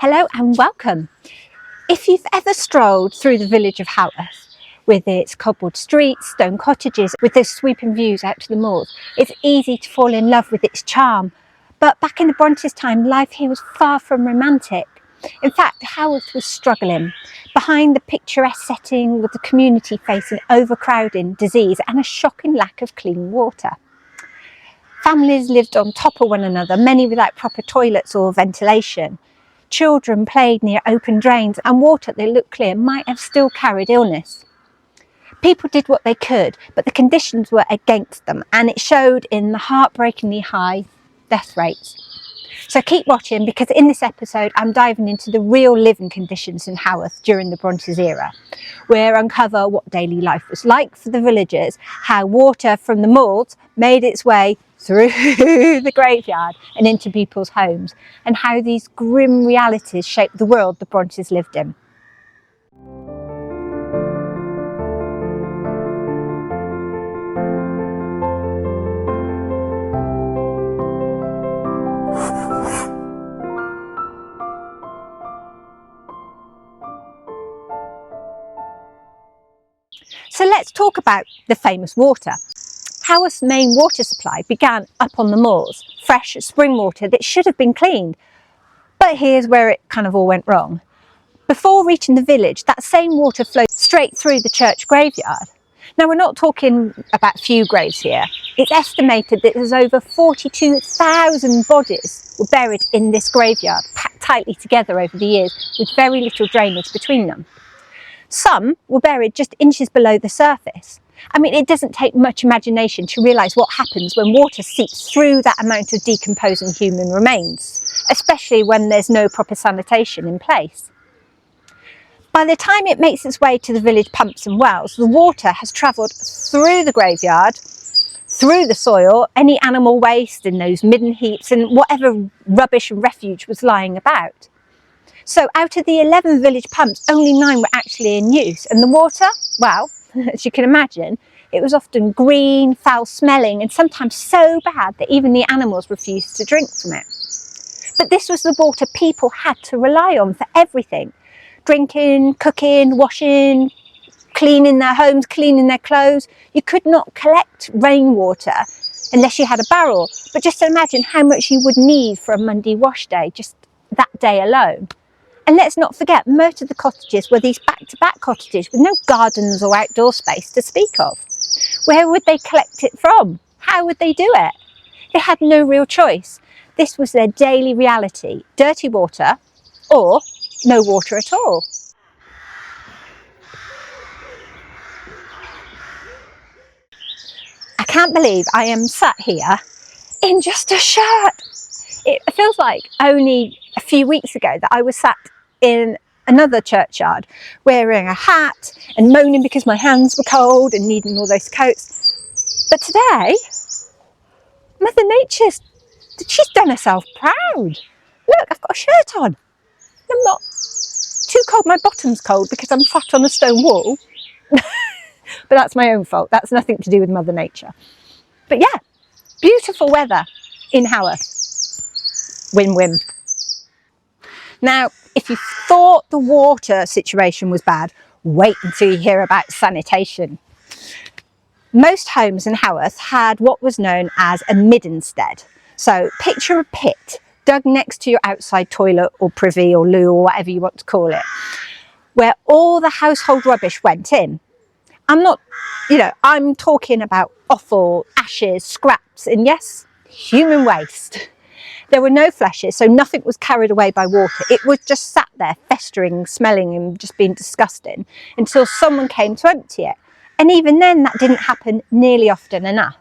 Hello and welcome. If you've ever strolled through the village of Haworth, with its cobbled streets, stone cottages, with those sweeping views out to the moors, it's easy to fall in love with its charm. But back in the Brontes' time, life here was far from romantic. In fact, Haworth was struggling. Behind the picturesque setting was the community facing overcrowding, disease and a shocking lack of clean water. Families lived on top of one another, many without proper toilets or ventilation. Children played near open drains and water that looked clear might have still carried illness. People did what they could, but the conditions were against them, and it showed in the heartbreakingly high death rates. So keep watching, because in this episode I'm diving into the real living conditions in Haworth during the Brontes era. We'll uncover what daily life was like for the villagers, how water from the moors made its way through the graveyard and into people's homes, and how these grim realities shaped the world the Brontes lived in. So let's talk about the famous water. Haworth's main water supply began up on the moors, fresh spring water that should have been cleaned. But here's where it kind of all went wrong. Before reaching the village, that same water flowed straight through the church graveyard. Now, we're not talking about few graves here. It's estimated that there's over 42,000 bodies were buried in this graveyard, packed tightly together over the years with very little drainage between them. Some were buried just inches below the surface. I mean, it doesn't take much imagination to realise what happens when water seeps through that amount of decomposing human remains, especially when there's no proper sanitation in place. By the time it makes its way to the village pumps and wells, the water has travelled through the graveyard, through the soil, any animal waste and those midden heaps and whatever rubbish and refuge was lying about. So out of the 11 village pumps, only 9 were actually in use, and the water, well, as you can imagine, it was often green, foul-smelling, and sometimes so bad that even the animals refused to drink from it. But this was the water people had to rely on for everything: drinking, cooking, washing, cleaning their homes, cleaning their clothes. You could not collect rainwater unless you had a barrel, but just imagine how much you would need for a Monday wash day, just that day alone. And let's not forget, most of the cottages were these back-to-back cottages with no gardens or outdoor space to speak of. Where would they collect it from? How would they do it? They had no real choice. This was their daily reality: dirty water or no water at all. I can't believe I am sat here in just a shirt. It feels like only a few weeks ago that I was sat in another churchyard wearing a hat and moaning because my hands were cold and needing all those coats. But today, Mother Nature's, she's done herself proud. Look, I've got a shirt on. I'm not too cold. My bottom's cold because I'm sat on a stone wall. But that's my own fault. That's nothing to do with Mother Nature. But yeah, beautiful weather in Haworth. Win-win. Now, if you thought the water situation was bad, wait until you hear about sanitation. Most homes in Haworth had what was known as a midden-stead. So picture a pit dug next to your outside toilet or privy or loo or whatever you want to call it, where all the household rubbish went in. I'm talking about offal, ashes, scraps, and yes, human waste. There were no flushes, so nothing was carried away by water. It was just sat there, festering, smelling, and just being disgusting until someone came to empty it. And even then, that didn't happen nearly often enough.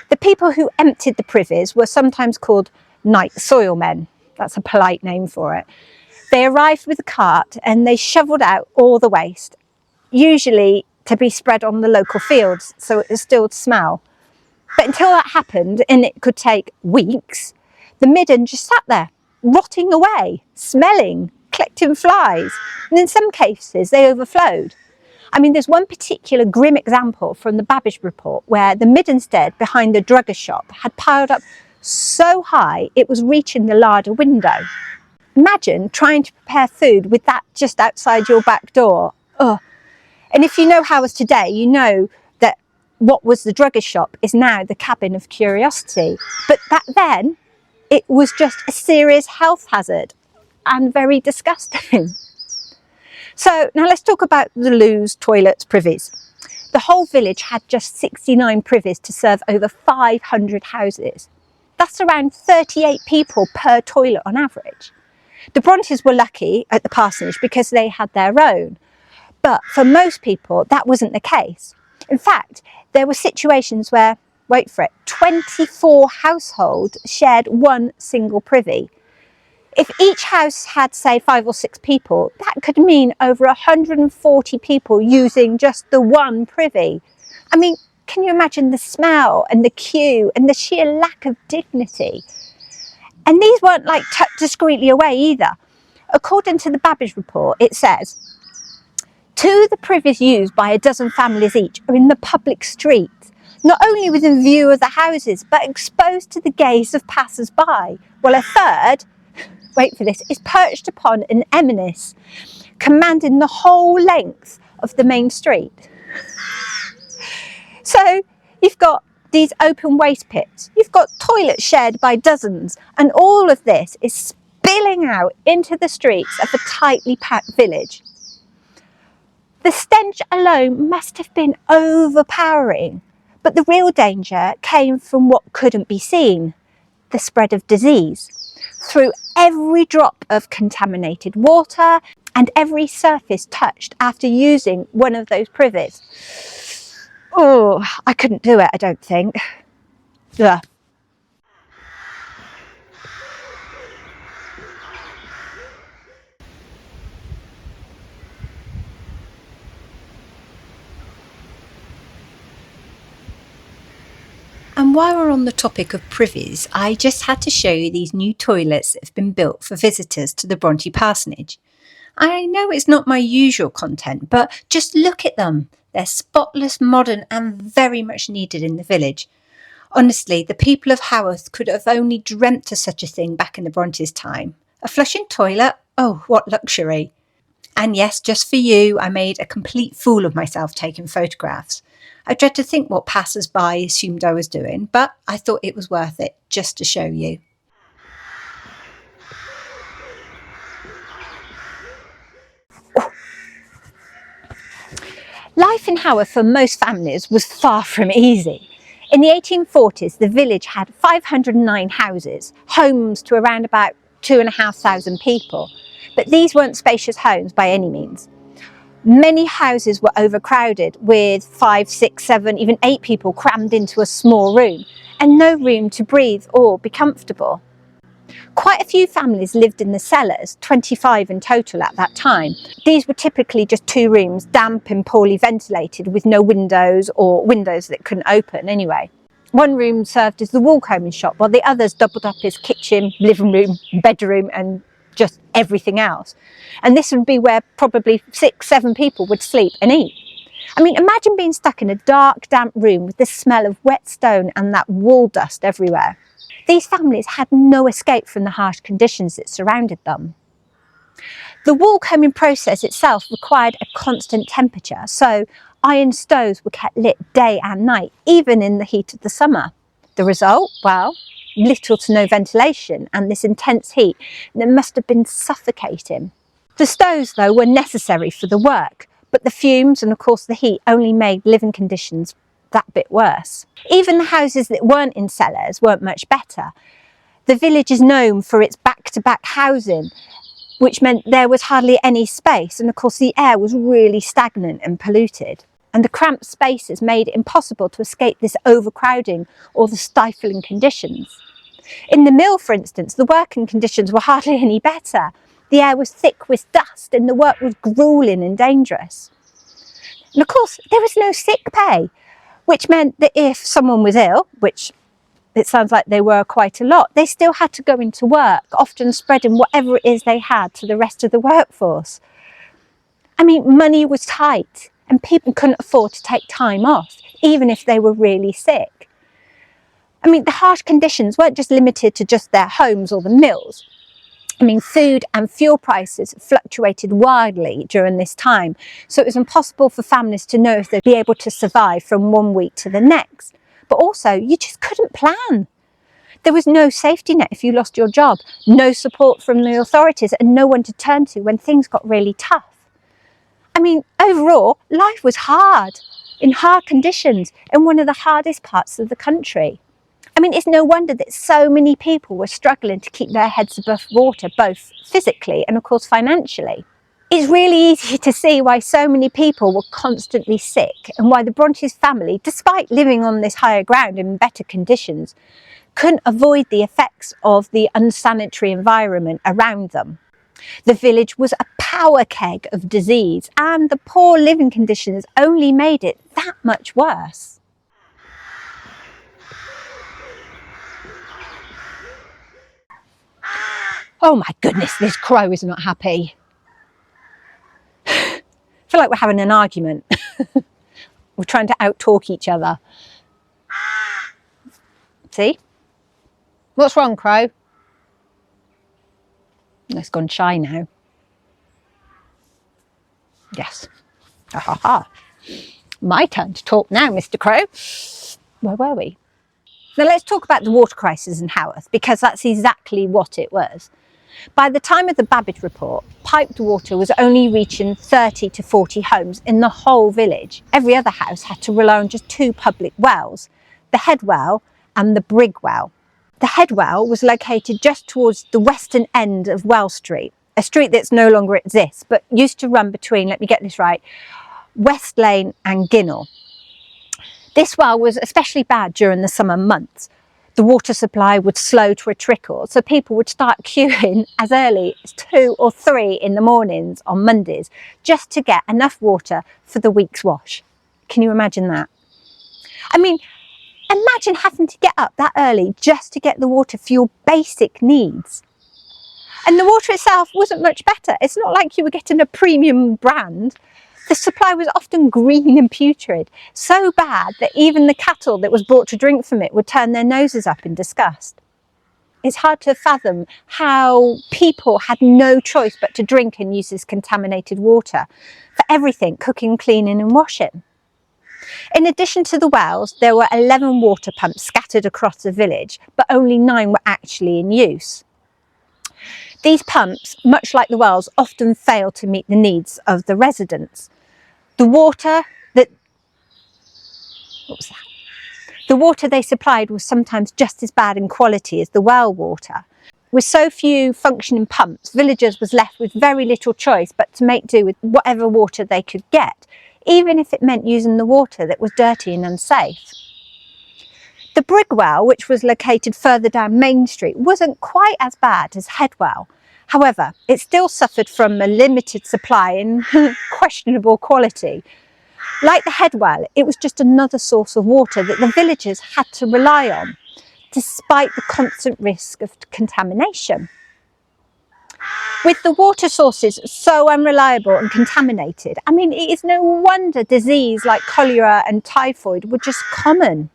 The people who emptied the privies were sometimes called night soil men. That's a polite name for it. They arrived with a cart and they shovelled out all the waste, usually to be spread on the local fields so it was still to smell. But until that happened, and it could take weeks, the midden just sat there, rotting away, smelling, collecting flies, and in some cases they overflowed. I mean, there's one particular grim example from the Babbage Report where the midden-stead behind the druggist shop had piled up so high it was reaching the larder window. Imagine trying to prepare food with that just outside your back door. Ugh. And if you know Haworth today, you know that what was the druggist shop is now the cabin of curiosity. But back then, it was just a serious health hazard and very disgusting. So now let's talk about the loos, toilets, privies. The whole village had just 69 privies to serve over 500 houses. That's around 38 people per toilet on average. The Brontës were lucky at the parsonage because they had their own. But for most people, that wasn't the case. In fact, there were situations where, wait for it, 24 households shared one single privy. If each house had, say, 5 or 6 people, that could mean over 140 people using just the one privy. I mean, can you imagine the smell and the queue and the sheer lack of dignity? And these weren't like tucked discreetly away either. According to the Babbage Report, it says, 2 of the privies used by a dozen families each are in the public street, not only within view of the houses, but exposed to the gaze of passers-by. While a third, wait for this, is perched upon an eminence, commanding the whole length of the main street. So you've got these open waste pits, you've got toilets shared by dozens, and all of this is spilling out into the streets of a tightly packed village. The stench alone must have been overpowering, but the real danger came from what couldn't be seen, the spread of disease, through every drop of contaminated water and every surface touched after using one of those privies. Oh, I couldn't do it, I don't think. Ugh. And while we're on the topic of privies, I just had to show you these new toilets that have been built for visitors to the Bront Parsonage. I know it's not my usual content, but just look at them. They're spotless, modern and very much needed in the village. Honestly, the people of Haworth could have only dreamt of such a thing back in the Brontes' time. A flushing toilet? Oh, what luxury. And yes, just for you, I made a complete fool of myself taking photographs. I dread to think what passers-by assumed I was doing, but I thought it was worth it just to show you. Life in Haworth for most families was far from easy. In the 1840s, the village had 509 houses, homes to around about 2,500 people. But these weren't spacious homes by any means. Many houses were overcrowded with 5, 6, 7, even 8 people crammed into a small room and no room to breathe or be comfortable. Quite a few families lived in the cellars, 25 in total at that time. These were typically just 2 rooms, damp and poorly ventilated with no windows or windows that couldn't open anyway. One room served as the wool combing shop while the others doubled up as kitchen, living room, bedroom and just everything else. And this would be where probably 6, 7 people would sleep and eat. I mean, imagine being stuck in a dark, damp room with the smell of wet stone and that wool dust everywhere. These families had no escape from the harsh conditions that surrounded them. The wool combing process itself required a constant temperature, so iron stoves were kept lit day and night, even in the heat of the summer. The result? Well, little to no ventilation and this intense heat that must have been suffocating. The stoves, though, were necessary for the work, but the fumes and of course the heat only made living conditions that bit worse. Even the houses that weren't in cellars weren't much better. The village is known for its back-to-back housing, which meant there was hardly any space, and of course the air was really stagnant and polluted. And the cramped spaces made it impossible to escape this overcrowding or the stifling conditions. In the mill, for instance, the working conditions were hardly any better. The air was thick with dust and the work was gruelling and dangerous. And of course, there was no sick pay, which meant that if someone was ill, which it sounds like they were quite a lot, they still had to go into work, often spreading whatever it is they had to the rest of the workforce. I mean, money was tight and people couldn't afford to take time off, even if they were really sick. I mean, the harsh conditions weren't just limited to just their homes or the mills. I mean, food and fuel prices fluctuated wildly during this time, so it was impossible for families to know if they'd be able to survive from one week to the next. But also, you just couldn't plan. There was no safety net if you lost your job, no support from the authorities, and no one to turn to when things got really tough. I mean, overall, life was hard, in hard conditions, in one of the hardest parts of the country. I mean, it's no wonder that so many people were struggling to keep their heads above water, both physically and, of course, financially. It's really easy to see why so many people were constantly sick and why the Brontes family, despite living on this higher ground in better conditions, couldn't avoid the effects of the unsanitary environment around them. The village was a power keg of disease, and the poor living conditions only made it that much worse. Oh my goodness, this crow is not happy. I feel like we're having an argument. We're trying to out-talk each other. See? What's wrong, crow? It's gone shy now. Yes. Ha ha ha. My turn to talk now, Mr. Crow. Where were we? Now let's talk about the water crisis in Haworth, because that's exactly what it was. By the time of the Babbage Report, piped water was only reaching 30 to 40 homes in the whole village. Every other house had to rely on just two public wells, the head well and the brig well. The head well was located just towards the western end of Well Street, a street that's no longer exists, but used to run between, let me get this right, West Lane and Ginnell. This well was especially bad during the summer months. The water supply would slow to a trickle, so people would start queuing as early as 2 or 3 in the mornings on Mondays just to get enough water for the week's wash. Can you imagine that? I mean, imagine having to get up that early just to get the water for your basic needs. And the water itself wasn't much better. It's not like you were getting a premium brand. The supply was often green and putrid, so bad that even the cattle that was brought to drink from it would turn their noses up in disgust. It's hard to fathom how people had no choice but to drink and use this contaminated water for everything, cooking, cleaning and washing. In addition to the wells, there were 11 water pumps scattered across the village, but only 9 were actually in use. These pumps, much like the wells, often failed to meet the needs of the residents. The water they supplied was sometimes just as bad in quality as the well water. With so few functioning pumps, villagers was left with very little choice but to make do with whatever water they could get, even if it meant using the water that was dirty and unsafe. The brig well, which was located further down Main Street, wasn't quite as bad as Headwell. However, it still suffered from a limited supply and questionable quality. Like the Headwell, it was just another source of water that the villagers had to rely on, despite the constant risk of contamination. With the water sources so unreliable and contaminated, I mean, it is no wonder disease like cholera and typhoid were just common.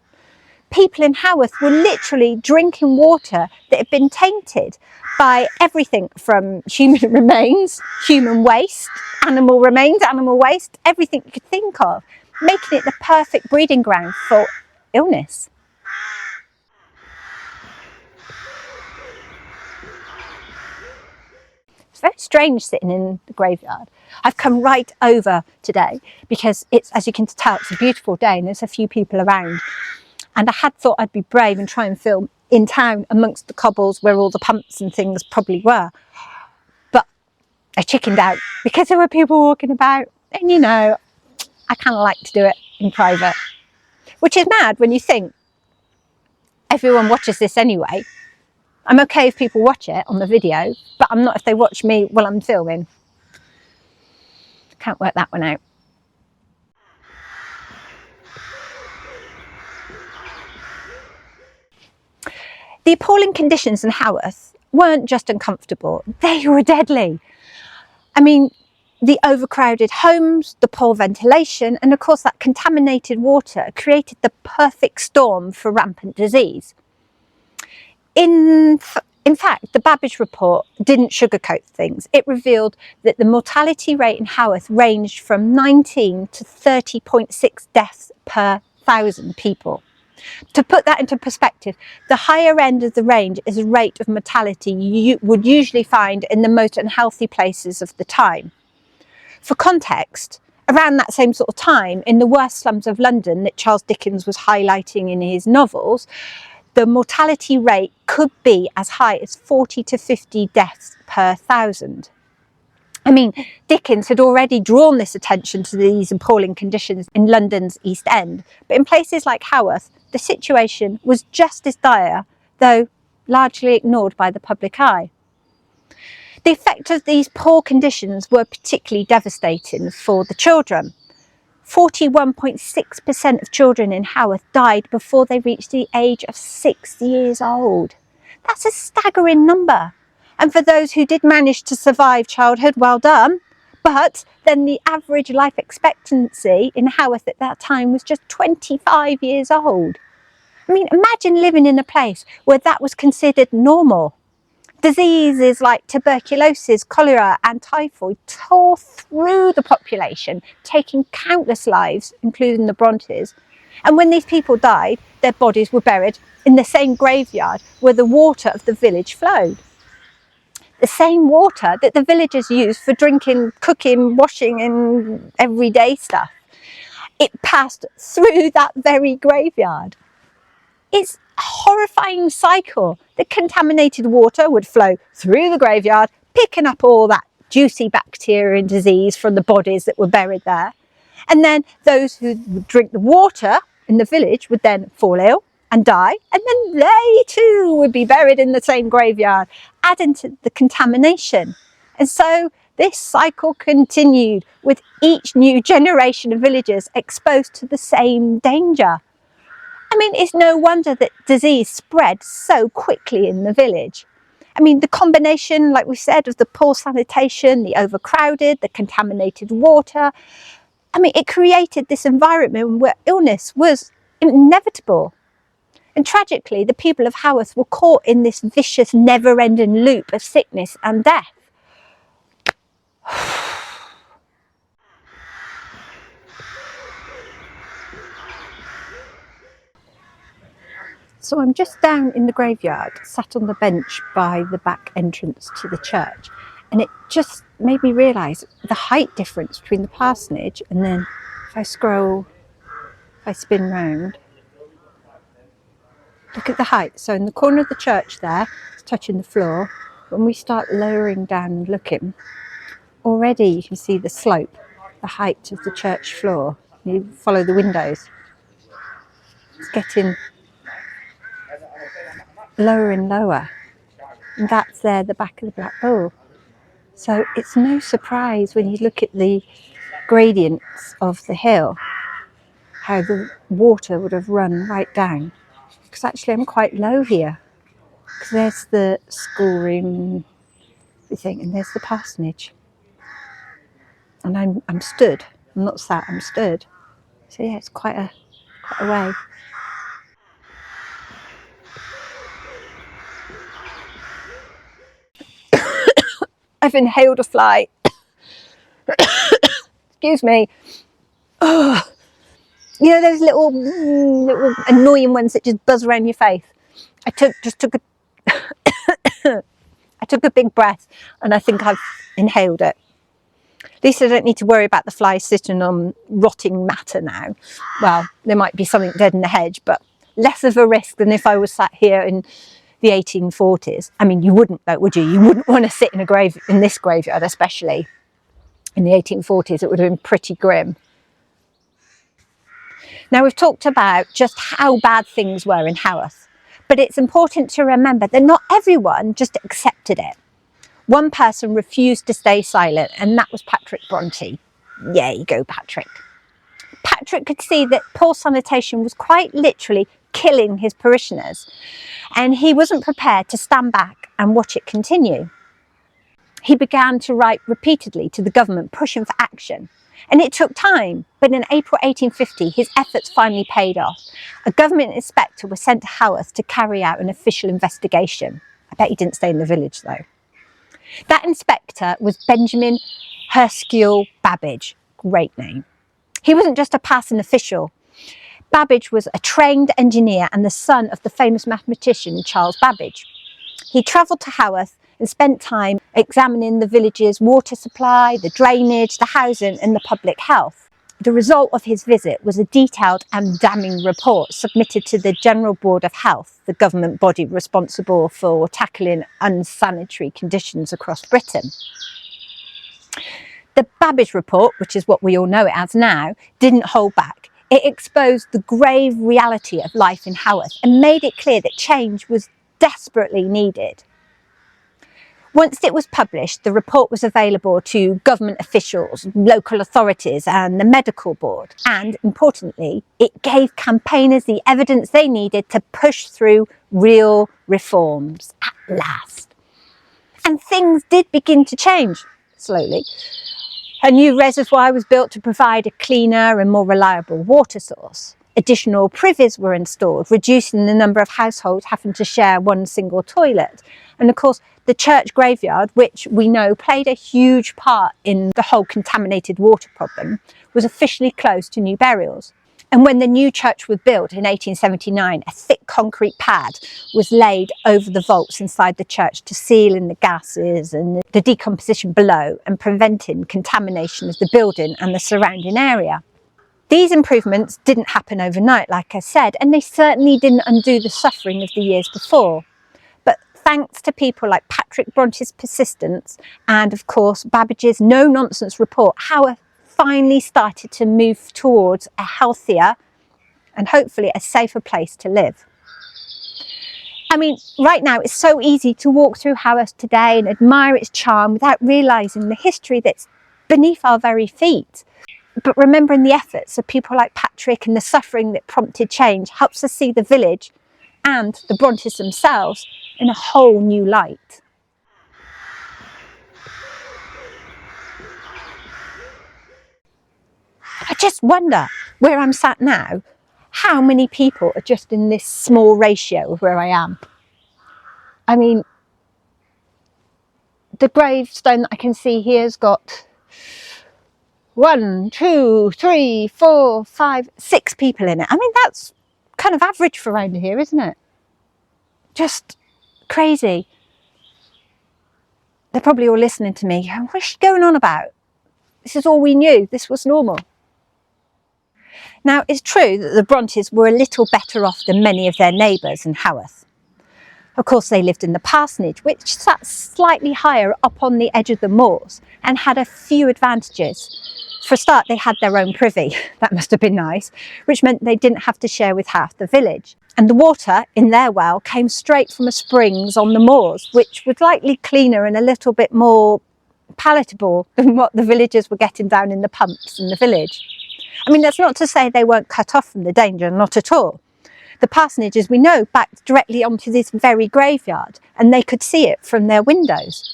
People in Haworth were literally drinking water that had been tainted by everything from human remains, human waste, animal remains, animal waste, everything you could think of, making it the perfect breeding ground for illness. It's very strange sitting in the graveyard. I've come right over today because it's, as you can tell, it's a beautiful day and there's a few people around. And I had thought I'd be brave and try and film in town amongst the cobbles where all the pumps and things probably were. But I chickened out because there were people walking about. And you know, I kind of like to do it in private. Which is mad when you think everyone watches this anyway. I'm okay if people watch it on the video, but I'm not if they watch me while I'm filming. Can't work that one out. The appalling conditions in Haworth weren't just uncomfortable, they were deadly. I mean, the overcrowded homes, the poor ventilation, and of course that contaminated water created the perfect storm for rampant disease. In In fact, the Babbage Report didn't sugarcoat things. It revealed that the mortality rate in Haworth ranged from 19 to 30.6 deaths per 1,000 people. To put that into perspective, the higher end of the range is a rate of mortality you would usually find in the most unhealthy places of the time. For context, around that same sort of time, in the worst slums of London that Charles Dickens was highlighting in his novels, the mortality rate could be as high as 40 to 50 deaths per 1,000. I mean, Dickens had already drawn this attention to these appalling conditions in London's East End, but in places like Haworth, the situation was just as dire, though largely ignored by the public eye. The effect of these poor conditions were particularly devastating for the children. 41.6% of children in Haworth died before they reached the age of 6 years old. That's a staggering number. And for those who did manage to survive childhood, well done. But then the average life expectancy in Haworth at that time was just 25 years old. I mean, imagine living in a place where that was considered normal. Diseases like tuberculosis, cholera and typhoid tore through the population, taking countless lives, including the Brontes. And when these people died, their bodies were buried in the same graveyard where the water of the village flowed. The same water that the villagers used for drinking, cooking, washing and everyday stuff. It passed through that very graveyard. It's a horrifying cycle. The contaminated water would flow through the graveyard, picking up all that juicy bacteria and disease from the bodies that were buried there. And then those who would drink the water in the village would then fall ill and die, and then they too would be buried in the same graveyard, adding to the contamination. And so this cycle continued, with each new generation of villagers exposed to the same danger. I mean, it's no wonder that disease spread so quickly in the village. I mean, the combination, like we said, of the poor sanitation, the overcrowded, the contaminated water, I mean, it created this environment where illness was inevitable. And tragically, the people of Haworth were caught in this vicious, never-ending loop of sickness and death. So I'm just down in the graveyard, sat on the bench by the back entrance to the church, and it just made me realise the height difference between the parsonage, and then if I spin round, look at the height. So in the corner of the church there, it's touching the floor. When we start lowering down and looking, already you can see the slope, the height of the church floor. You follow the windows. It's getting lower and lower, and that's there the back of the Black Bull. So it's no surprise when you look at the gradients of the hill how the water would have run right down, because actually I'm quite low here, because there's the schoolroom, everything, and there's the parsonage, and I'm stood. I'm not sat, I'm stood. So yeah, it's quite a way. I've inhaled a fly. Excuse me. Oh, you know those little annoying ones that just buzz around your face. I took a big breath, and I think I've inhaled it. At least I don't need to worry about the flies sitting on rotting matter now. Well, there might be something dead in the hedge, but less of a risk than if I was sat here in the 1840s. I mean, you wouldn't though, would you? You wouldn't want to sit in this graveyard, especially in the 1840s. It would have been pretty grim. Now, we've talked about just how bad things were in Haworth, but it's important to remember that not everyone just accepted it. One person refused to stay silent, and that was Patrick Brontë. Yeah, you go, Patrick. Patrick could see that poor sanitation was quite literally killing his parishioners, and he wasn't prepared to stand back and watch it continue. He began to write repeatedly to the government, pushing for action, and it took time, but in April 1850 his efforts finally paid off. A government inspector was sent to Howath to carry out an official investigation. I bet he didn't stay in the village though. That inspector was Benjamin Herschel Babbage. Great name. He wasn't just a passing official. Babbage was a trained engineer and the son of the famous mathematician Charles Babbage. He travelled to Haworth and spent time examining the village's water supply, the drainage, the housing and the public health. The result of his visit was a detailed and damning report submitted to the General Board of Health, the government body responsible for tackling unsanitary conditions across Britain. The Babbage Report, which is what we all know it as now, didn't hold back. It exposed the grave reality of life in Haworth and made it clear that change was desperately needed. Once it was published, the report was available to government officials, local authorities and the medical board. And importantly, it gave campaigners the evidence they needed to push through real reforms at last. And things did begin to change slowly. A new reservoir was built to provide a cleaner and more reliable water source. Additional privies were installed, reducing the number of households having to share one single toilet. And of course, the church graveyard, which we know played a huge part in the whole contaminated water problem, was officially closed to new burials. And when the new church was built in 1879, a thick concrete pad was laid over the vaults inside the church to seal in the gases and the decomposition below and preventing contamination of the building and the surrounding area. These improvements didn't happen overnight, like I said, and they certainly didn't undo the suffering of the years before. But thanks to people like Patrick Brontë's persistence and, of course, Babbage's no-nonsense report, Howath finally started to move towards a healthier and hopefully a safer place to live. I mean, right now it's so easy to walk through Haworth today and admire its charm without realising the history that's beneath our very feet. But remembering the efforts of people like Patrick and the suffering that prompted change helps us see the village and the Brontës themselves in a whole new light. I just wonder, where I'm sat now, how many people are just in this small ratio of where I am. I mean, the gravestone that I can see here has got 1, 2, 3, 4, 5, 6 people in it. I mean, that's kind of average for around here, isn't it? Just crazy. They're probably all listening to me. What's she going on about? This is all we knew. This was normal. Now, it's true that the Brontës were a little better off than many of their neighbours in Haworth. Of course, they lived in the parsonage, which sat slightly higher up on the edge of the moors and had a few advantages. For a start, they had their own privy. That must have been nice, which meant they didn't have to share with half the village. And the water in their well came straight from the springs on the moors, which was likely cleaner and a little bit more palatable than what the villagers were getting down in the pumps in the village. I mean, that's not to say they weren't cut off from the danger, not at all. The parsonage, as we know, backed directly onto this very graveyard, and they could see it from their windows.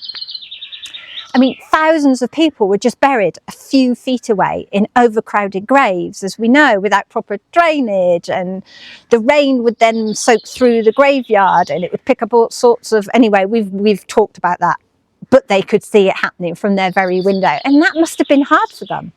I mean, thousands of people were just buried a few feet away in overcrowded graves, as we know, without proper drainage, and the rain would then soak through the graveyard and it would pick up all sorts of... Anyway, we've talked about that, but they could see it happening from their very window, and that must have been hard for them.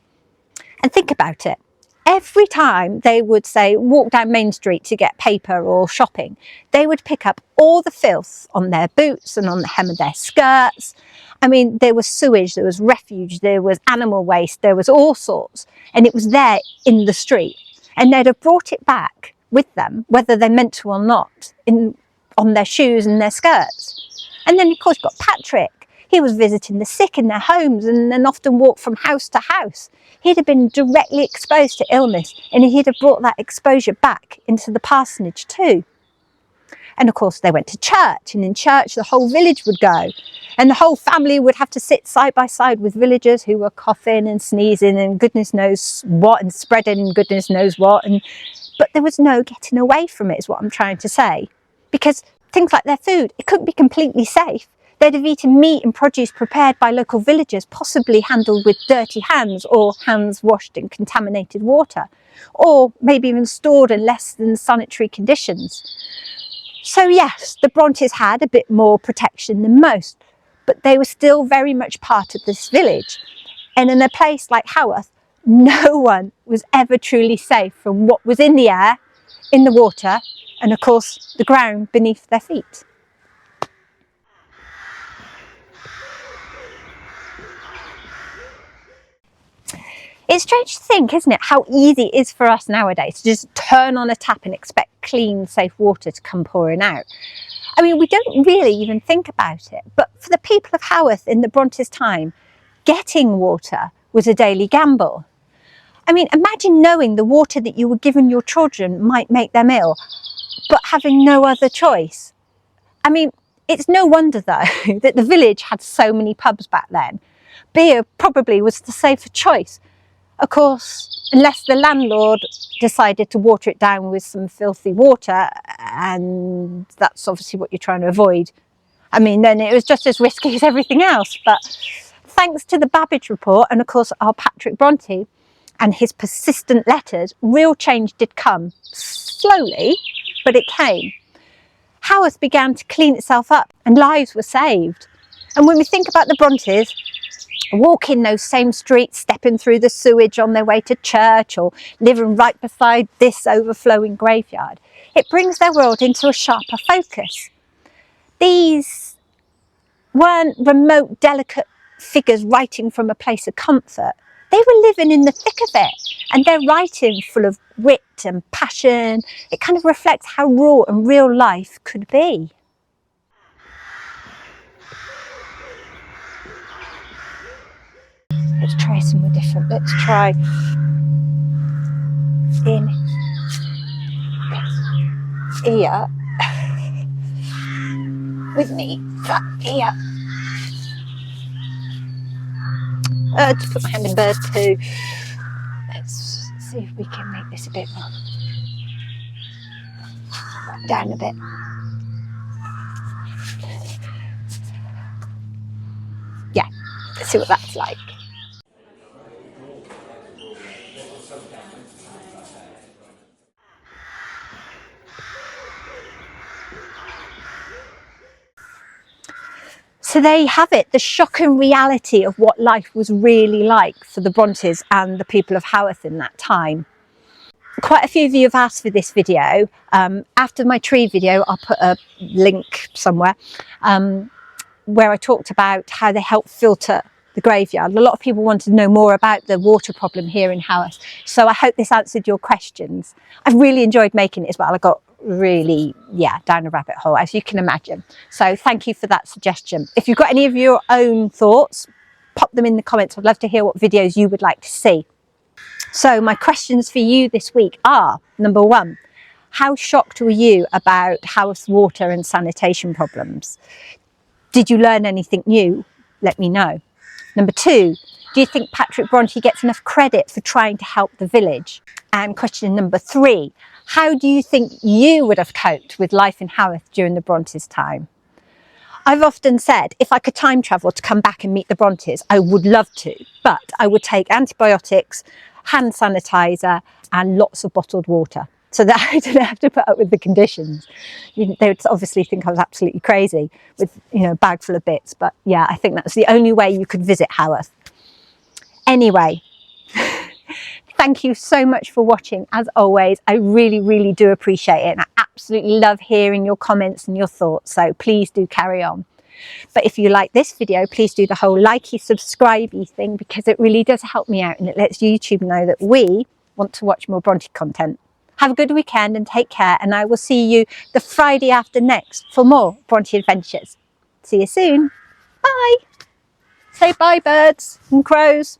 And think about it. Every time they would, say, walk down Main Street to get paper or shopping, they would pick up all the filth on their boots and on the hem of their skirts. I mean, there was sewage, there was refuge, there was animal waste, there was all sorts. And it was there in the street. And they'd have brought it back with them, whether they meant to or not, on their shoes and their skirts. And then, of course, you've got Patrick. He was visiting the sick in their homes and then often walked from house to house. He'd have been directly exposed to illness, and he'd have brought that exposure back into the parsonage too. And of course they went to church, and in church the whole village would go, and the whole family would have to sit side by side with villagers who were coughing and sneezing and goodness knows what, and spreading goodness knows what. But there was no getting away from it, is what I'm trying to say, because things like their food, it couldn't be completely safe. They'd have eaten meat and produce prepared by local villagers, possibly handled with dirty hands or hands washed in contaminated water, or maybe even stored in less than sanitary conditions. So yes, the Brontes had a bit more protection than most, but they were still very much part of this village. And in a place like Haworth, no one was ever truly safe from what was in the air, in the water, and of course the ground beneath their feet. It's strange to think, isn't it, how easy it is for us nowadays to just turn on a tap and expect clean, safe water to come pouring out. I mean, we don't really even think about it, but for the people of Haworth in the Brontes' time, getting water was a daily gamble. I mean, imagine knowing the water that you were giving your children might make them ill, but having no other choice. I mean, it's no wonder though that the village had so many pubs back then. Beer probably was the safer choice. Of course, unless the landlord decided to water it down with some filthy water, and that's obviously what you're trying to avoid. I mean, then it was just as risky as everything else. But thanks to the Babbage Report and of course our Patrick Brontë and his persistent letters, real change did come. Slowly, but it came. Haworth began to clean itself up and lives were saved. And when we think about the Brontes, walking those same streets, stepping through the sewage on their way to church, or living right beside this overflowing graveyard, it brings their world into a sharper focus. These weren't remote, delicate figures writing from a place of comfort. They were living in the thick of it, and their writing, full of wit and passion, it kind of reflects how raw and real life could be. Let's try somewhere different. Let's try in here with me, here. To put my hand in bird poo. Let's see if we can make this a bit more down a bit. Yeah, let's see what that's like. So there you have it, the shocking reality of what life was really like for the Brontes and the people of Haworth in that time. Quite a few of you have asked for this video. After my tree video, I'll put a link somewhere where I talked about how they help filter the graveyard. A lot of people wanted to know more about the water problem here in Haworth. So I hope this answered your questions. I've really enjoyed making it as well. I got really, down a rabbit hole, as you can imagine. So thank you for that suggestion. If you've got any of your own thoughts, pop them in the comments. I'd love to hear what videos you would like to see. So my questions for you this week are, number one, how shocked were you about Haworth's water and sanitation problems? Did you learn anything new? Let me know. Number two, do you think Patrick Brontë gets enough credit for trying to help the village? And question number three, how do you think you would have coped with life in Haworth during the Brontes' time? I've often said if I could time travel to come back and meet the Brontes, I would love to, but I would take antibiotics, hand sanitizer and lots of bottled water so that I didn't have to put up with the conditions. They would obviously think I was absolutely crazy with, a bag full of bits, but yeah, I think that's the only way you could visit Haworth. Anyway, thank you so much for watching. As always, I really, really do appreciate it. And I absolutely love hearing your comments and your thoughts. So please do carry on. But if you like this video, please do the whole likey, subscribey thing, because it really does help me out and it lets YouTube know that we want to watch more Bronte content. Have a good weekend and take care. And I will see you the Friday after next for more Bronte adventures. See you soon. Bye. Say bye, birds and crows.